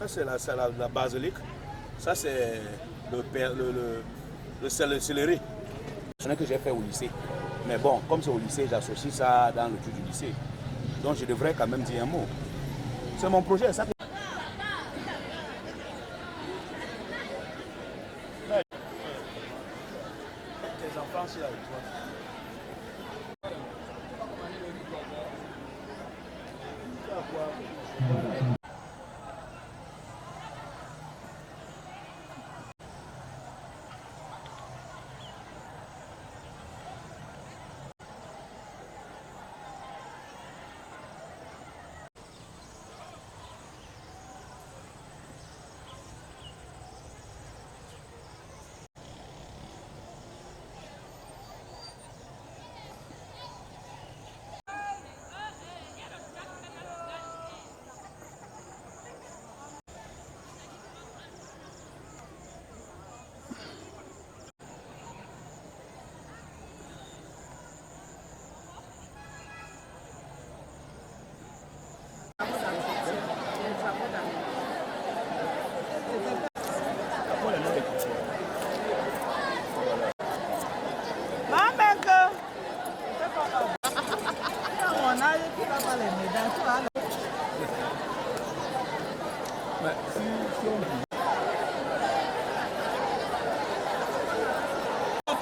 Ça, c'est la basilic. Ça, c'est le céleri. Ce n'est que j'ai fait au lycée. Mais bon, comme c'est au lycée, j'associe ça dans le truc du lycée. Donc, je devrais quand même dire un mot. C'est mon projet. Ça. Tes enfants, c'est avec toi.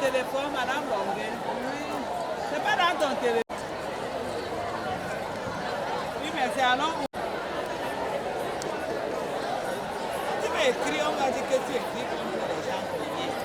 Téléphone, Madame Longuet. Oui. C'est pas dans ton téléphone. Oui, mais c'est à long. Tu peux écrire, on va dire que tu écris comme que les gens connaissent.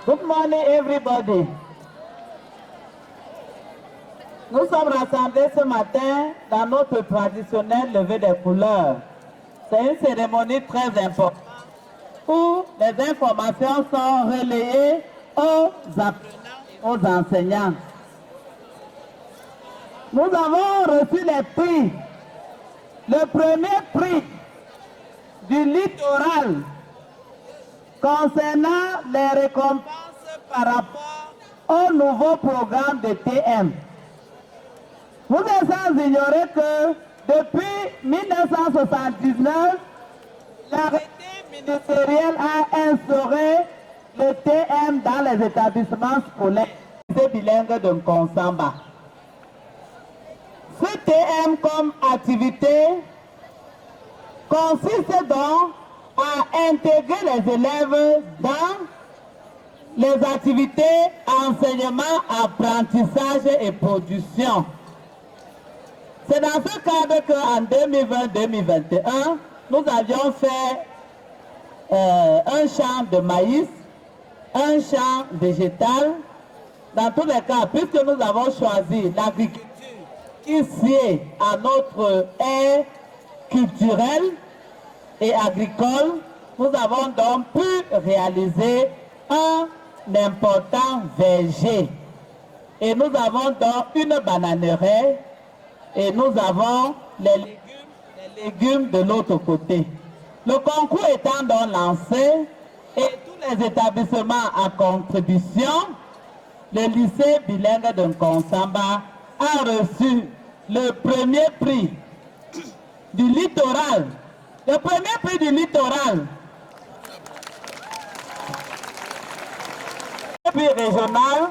Good morning, everybody. Nous sommes rassemblés ce matin dans notre traditionnel lever des couleurs. C'est une cérémonie très importante où les informations sont relayées aux apprenants, aux enseignants. Nous avons reçu les prix. Le premier prix du littoral concernant les récompenses par rapport au nouveau programme de TM. Vous êtes sans ignorer que depuis 1979, l'arrêté ministériel a instauré le TM dans les établissements scolaires bilingues de Nkonsamba. Ce TM comme activité consiste donc à intégrer les élèves dans les activités enseignement, apprentissage et production. C'est dans ce cadre qu'en 2020-2021, nous avions fait un champ de maïs, un champ végétal. Dans tous les cas, puisque nous avons choisi l'agriculture qui sied à notre ère culturelle et agricole, nous avons donc pu réaliser un important verger. Et nous avons donc une bananerie et nous avons les légumes de l'autre côté. Le concours étant donc lancé et tous les établissements à contribution, le lycée bilingue de Nkonsamba a reçu le premier prix du littoral. Le premier prix du littoral. Le prix régional.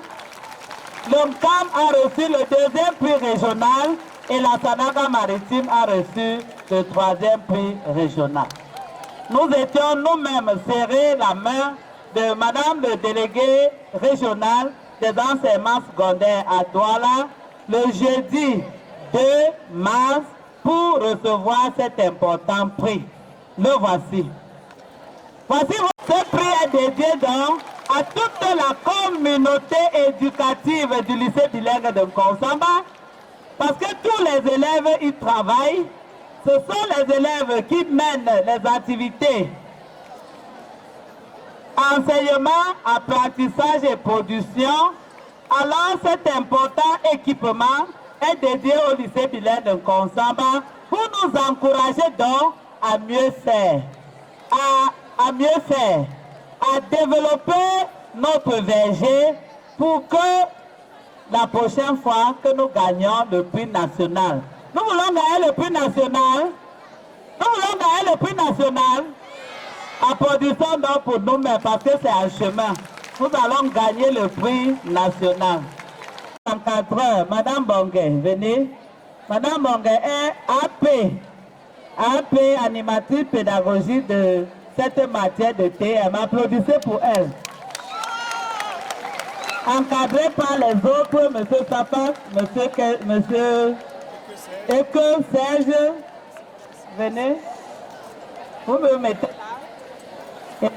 L'OMCAM a reçu le deuxième prix régional et la Sanaka Maritime a reçu le troisième prix régional. Nous étions nous-mêmes serrés la main de Madame le délégué régional des enseignements secondaires à Douala le jeudi 2 mars pour recevoir cet important prix. Le voici. Voici, ce prix est dédié donc à toute la communauté éducative du lycée bilingue de Nkonsamba, parce que tous les élèves y travaillent. Ce sont les élèves qui mènent les activités enseignement, apprentissage et production. Alors cet important équipement est dédié au lycée bilingue de Nkonsamba pour nous encourager donc à mieux faire, à mieux faire, à développer notre verger pour que la prochaine fois que nous gagnons le prix national. Nous voulons gagner le prix national. Nous voulons gagner le prix national. Applaudissons donc pour nous-mêmes parce que c'est un chemin. Nous allons gagner le prix national. Encadreur, Madame Bongué, venez. Madame Bongué est AP, animatrice pédagogique de cette matière de TM. Applaudissez pour elle. Encadré par les autres, M. Sapat, M. Eke, Serge, venez. Vous me mettez là.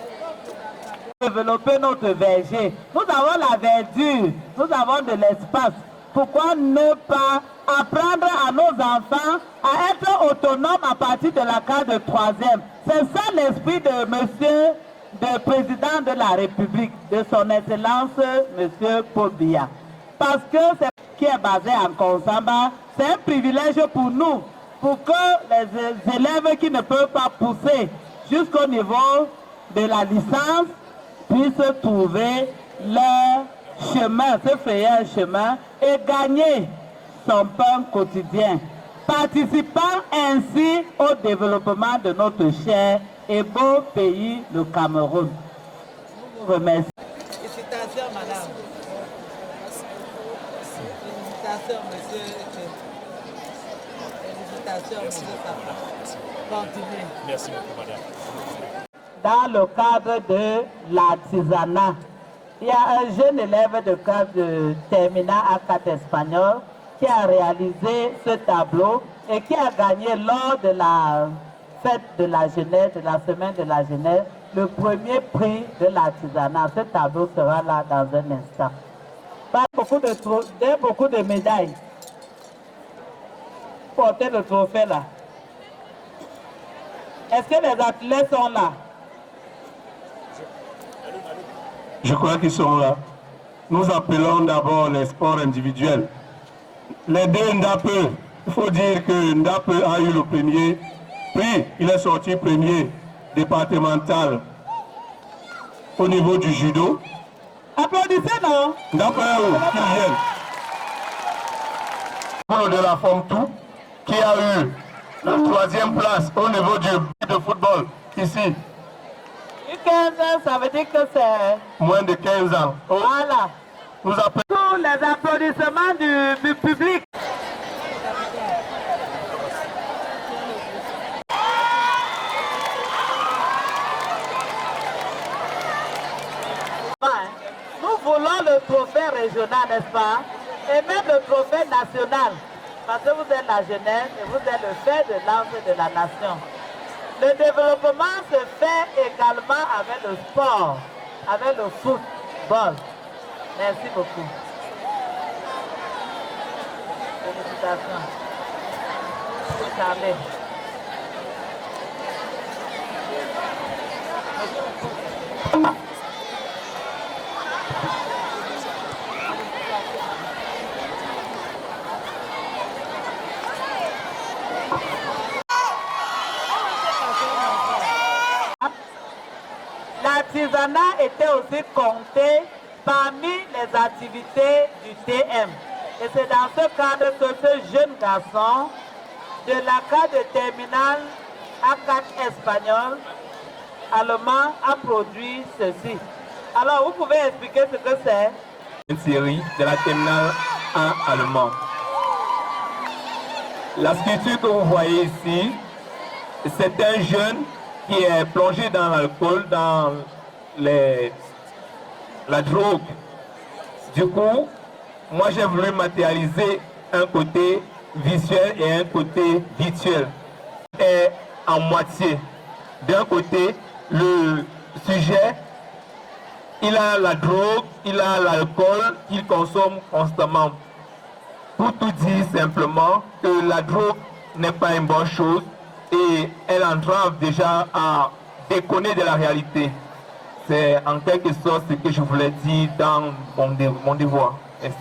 Développer notre verger. Nous avons la verdure, nous avons de l'espace. Pourquoi ne pas apprendre à nos enfants à être autonomes à partir de la classe de 3e? C'est ça l'esprit de monsieur le président de la République, de son Excellence, monsieur Paul Biya. Parce que c'est qui est basé en Nkonsamba, c'est un privilège pour nous, pour que les élèves qui ne peuvent pas pousser jusqu'au niveau de la licence puissent trouver leur chemin, se frayer un chemin et gagner son pain quotidien, participant ainsi au développement de notre cher et beau pays, le Cameroun. Je vous remercie. Félicitations, madame. Félicitations, monsieur. Félicitations, monsieur Sapa. Continuez. Merci beaucoup, madame. Dans le cadre de l'artisanat, il y a un jeune élève de classe de terminal A4 espagnol qui a réalisé ce tableau et qui a gagné lors de la fête de la jeunesse, de la semaine de la jeunesse, le premier prix de l'artisanat. Ce tableau sera là dans un instant. Beaucoup de médailles. Portez le trophée là. Est-ce que les athlètes sont là? Je crois qu'ils sont là. Nous appelons d'abord les sports individuels. Les deux Ndape, il faut dire que Ndape a eu le premier prix. Il est sorti premier départemental au niveau du judo. Applaudissez, non? Ndape, qu'il vienne. Pour de la forme tout, qui a eu la 3e place au niveau du de football ici. 15 ans, ça veut dire que c'est... Moins de 15 ans. Voilà. Nous appelons Tous les applaudissements du public. Nous voulons le trophée régional, n'est-ce pas? Et même le trophée national. Parce que vous êtes la jeunesse et vous êtes le fer de lance de la nation. Le développement se fait également avec le sport, avec le football. Merci beaucoup. Félicitations. Charlie. L'artisanat était aussi compté parmi les activités du TM. Et c'est dans ce cadre que ce jeune garçon de l'ACA de terminale A4 espagnol, allemand, a produit ceci. Alors, vous pouvez expliquer ce que c'est? Une série de la terminale A allemand. La sculpture que vous voyez ici, c'est un jeune qui est plongé dans l'alcool, dans la drogue. Du coup, moi j'ai voulu matérialiser un côté visuel et un côté virtuel. Et en moitié. D'un côté, le sujet, il a la drogue, il a l'alcool qu'il consomme constamment. Pour tout dire simplement que la drogue n'est pas une bonne chose et elle entrave déjà à déconner de la réalité. C'est en quelque sorte ce que je voulais dire dans mon devoir. Merci.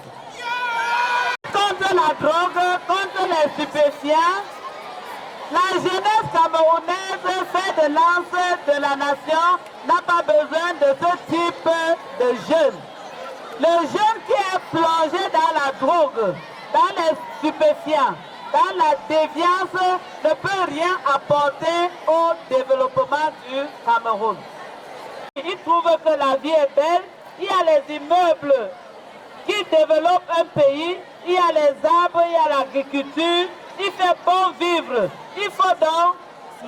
Contre la drogue, contre les stupéfiants, la jeunesse camerounaise, fait de lance de la nation, n'a pas besoin de ce type de jeunes. Le jeune qui est plongé dans la drogue, dans les stupéfiants, dans la déviance, ne peut rien apporter au développement du Cameroun. Il trouve que la vie est belle, il y a les immeubles qui développent un pays, il y a les arbres, il y a l'agriculture, il fait bon vivre. Il faut donc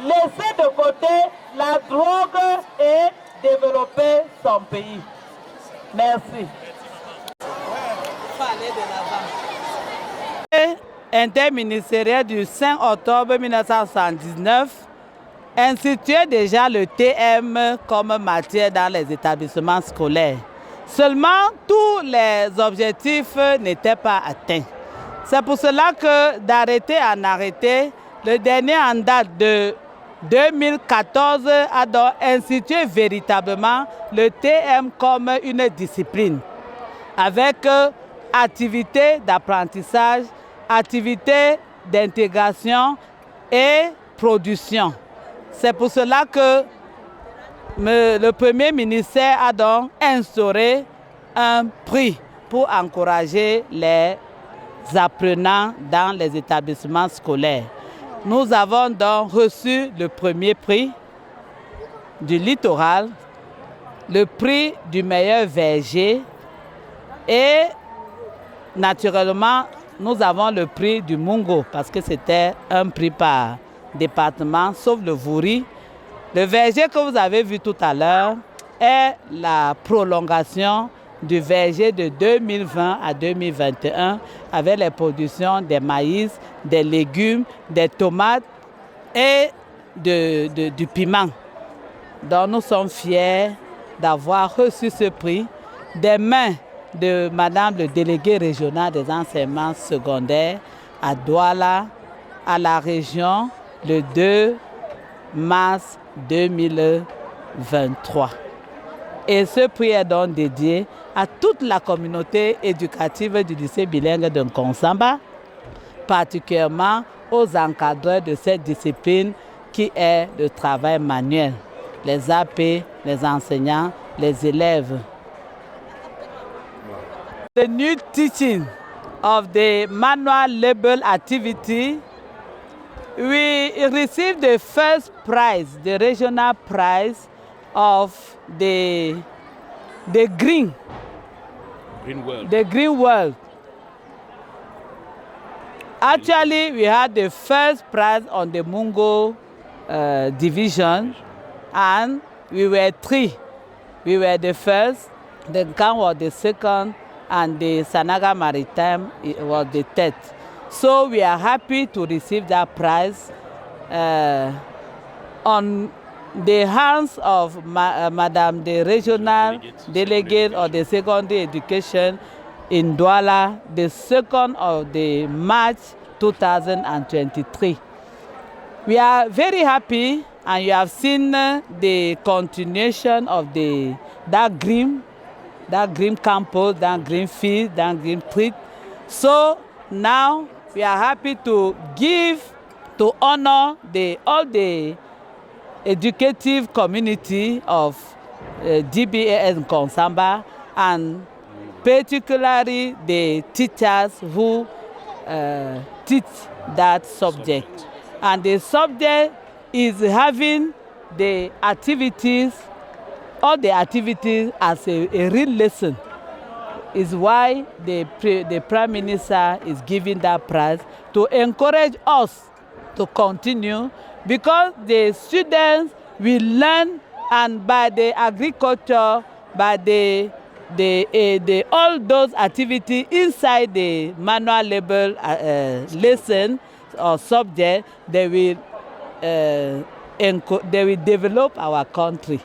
laisser de côté la drogue et développer son pays. Merci. Interministériel du 5 octobre 1979 instituait déjà le TM comme matière dans les établissements scolaires. Seulement, tous les objectifs n'étaient pas atteints. C'est pour cela que d'arrêter en arrêter, le dernier en date de 2014 a donc institué véritablement le TM comme une discipline, avec activités d'apprentissage, activités d'intégration et production. C'est pour cela que le Premier ministère a donc instauré un prix pour encourager les apprenants dans les établissements scolaires. Nous avons donc reçu le premier prix du littoral, le prix du meilleur verger et naturellement nous avons le prix du Mungo parce que c'était un prix par département sauf le Vouri. Le verger que vous avez vu tout à l'heure est la prolongation du verger de 2020 à 2021 avec les productions des maïs, des légumes, des tomates et du piment. Donc nous sommes fiers d'avoir reçu ce prix des mains de Madame le délégué régional des enseignements secondaires à Douala, à la région, le 2 mars 2023. Et ce prix est donc dédié à toute la communauté éducative du lycée bilingue de Nkonsamba, particulièrement aux encadreurs de cette discipline qui est le travail manuel, les AP, les enseignants, les élèves. The new teaching of the manual labor activity, we received the first prize, the regional prize of the green world. The green world. Actually, we had the first prize on the Mungo division, and we were 3. We were the first, the Gan was the second, and the Sanaga Maritime was the third. So we are happy to receive that prize on the hands of Madame the Regional Delegate of the Secondary Education in Douala, the 2nd of the March 2023. We are very happy, and you have seen the continuation of that green campus, that green field, that green treat. So now we are happy to honor all the educative community of DBAS Nkonsamba and particularly the teachers who teach that subject. And the subject is having the activities, all the activities as a real lesson. Is why the Prime Minister is giving that prize to encourage us to continue, because the students will learn, and by the agriculture, by the all those activities inside the manual labor lesson or subject, they will develop our country.